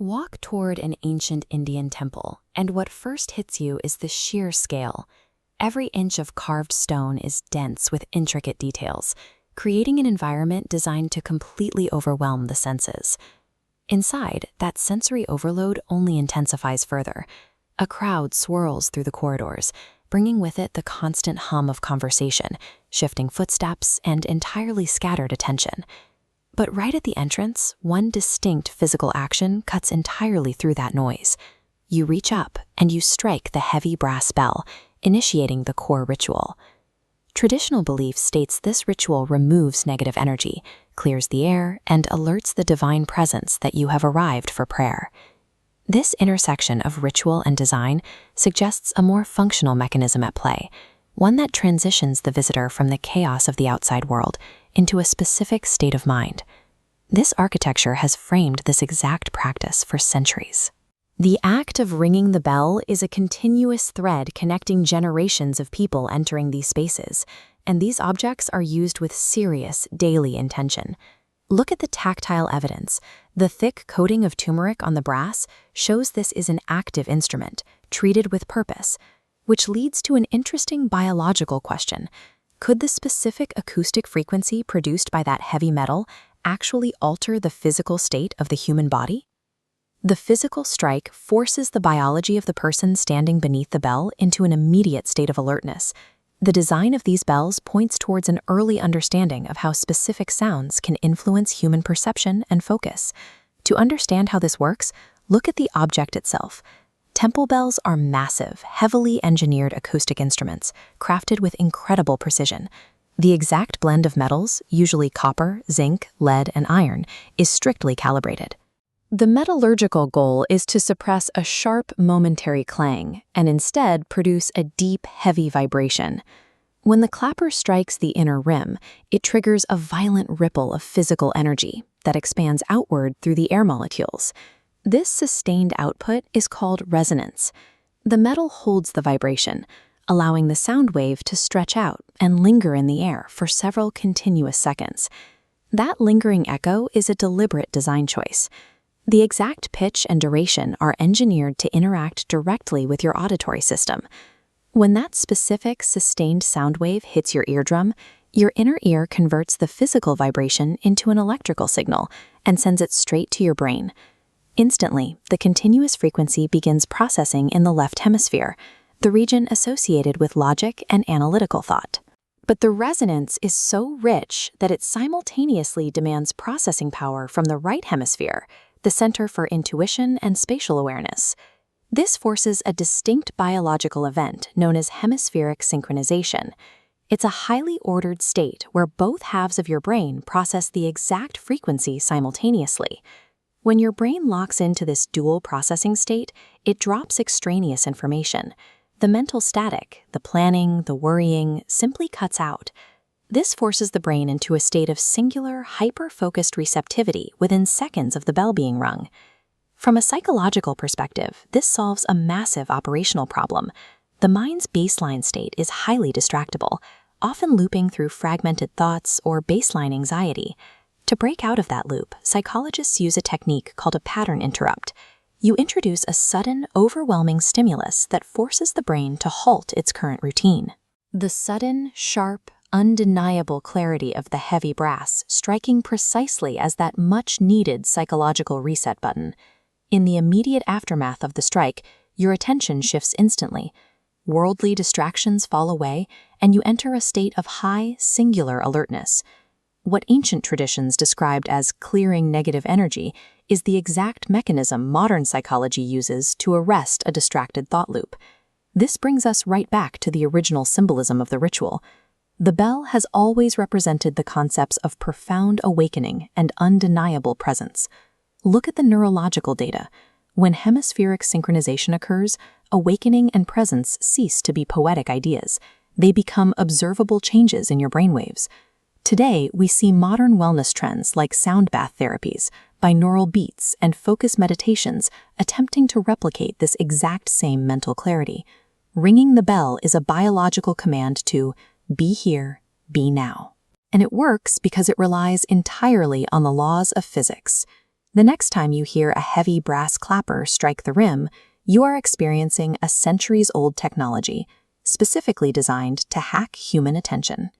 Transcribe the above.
Walk toward an ancient Indian temple, and what first hits you is the sheer scale. Every inch of carved stone is dense with intricate details, creating an environment designed to completely overwhelm the senses. Inside, that sensory overload only intensifies further. A crowd swirls through the corridors, bringing with it the constant hum of conversation, shifting footsteps, and entirely scattered attention. But right at the entrance, one distinct physical action cuts entirely through that noise. You reach up and you strike the heavy brass bell, initiating the core ritual. Traditional belief states this ritual removes negative energy, clears the air, and alerts the divine presence that you have arrived for prayer. This intersection of ritual and design suggests a more functional mechanism at play, one that transitions the visitor from the chaos of the outside world into a specific state of mind. This architecture has framed this exact practice for centuries. The act of ringing the bell is a continuous thread connecting generations of people entering these spaces, and these objects are used with serious daily intention. Look at the tactile evidence. The thick coating of turmeric on the brass shows this is an active instrument, treated with purpose, which leads to an interesting biological question. Could the specific acoustic frequency produced by that heavy metal actually alter the physical state of the human body? The physical strike forces the biology of the person standing beneath the bell into an immediate state of alertness. The design of these bells points towards an early understanding of how specific sounds can influence human perception and focus. To understand how this works, look at the object itself. Temple bells are massive, heavily engineered acoustic instruments, crafted with incredible precision. The exact blend of metals, usually copper, zinc, lead, and iron, is strictly calibrated. The metallurgical goal is to suppress a sharp, momentary clang and instead produce a deep, heavy vibration. When the clapper strikes the inner rim, it triggers a violent ripple of physical energy that expands outward through the air molecules. This sustained output is called resonance. The metal holds the vibration, allowing the sound wave to stretch out and linger in the air for several continuous seconds. That lingering echo is a deliberate design choice. The exact pitch and duration are engineered to interact directly with your auditory system. When that specific, sustained sound wave hits your eardrum, your inner ear converts the physical vibration into an electrical signal and sends it straight to your brain. Instantly, the continuous frequency begins processing in the left hemisphere, the region associated with logic and analytical thought. But the resonance is so rich that it simultaneously demands processing power from the right hemisphere, the center for intuition and spatial awareness. This forces a distinct biological event known as hemispheric synchronization. It's a highly ordered state where both halves of your brain process the exact frequency simultaneously. When your brain locks into this dual processing state, it drops extraneous information. The mental static, the planning, the worrying, simply cuts out. This forces the brain into a state of singular, hyper-focused receptivity within seconds of the bell being rung. From a psychological perspective, this solves a massive operational problem. The mind's baseline state is highly distractible, often looping through fragmented thoughts or baseline anxiety. To break out of that loop, psychologists use a technique called a pattern interrupt. You introduce a sudden, overwhelming stimulus that forces the brain to halt its current routine. The sudden, sharp, undeniable clarity of the heavy brass striking precisely as that much-needed psychological reset button. In the immediate aftermath of the strike, your attention shifts instantly. Worldly distractions fall away, and you enter a state of high, singular alertness. What ancient traditions described as clearing negative energy is the exact mechanism modern psychology uses to arrest a distracted thought loop. This brings us right back to the original symbolism of the ritual. The bell has always represented the concepts of profound awakening and undeniable presence. Look at the neurological data. When hemispheric synchronization occurs, awakening and presence cease to be poetic ideas. They become observable changes in your brainwaves. Today, we see modern wellness trends like sound bath therapies, binaural beats, and focus meditations attempting to replicate this exact same mental clarity. Ringing the bell is a biological command to be here, be now. And it works because it relies entirely on the laws of physics. The next time you hear a heavy brass clapper strike the rim, you are experiencing a centuries-old technology, specifically designed to hack human attention.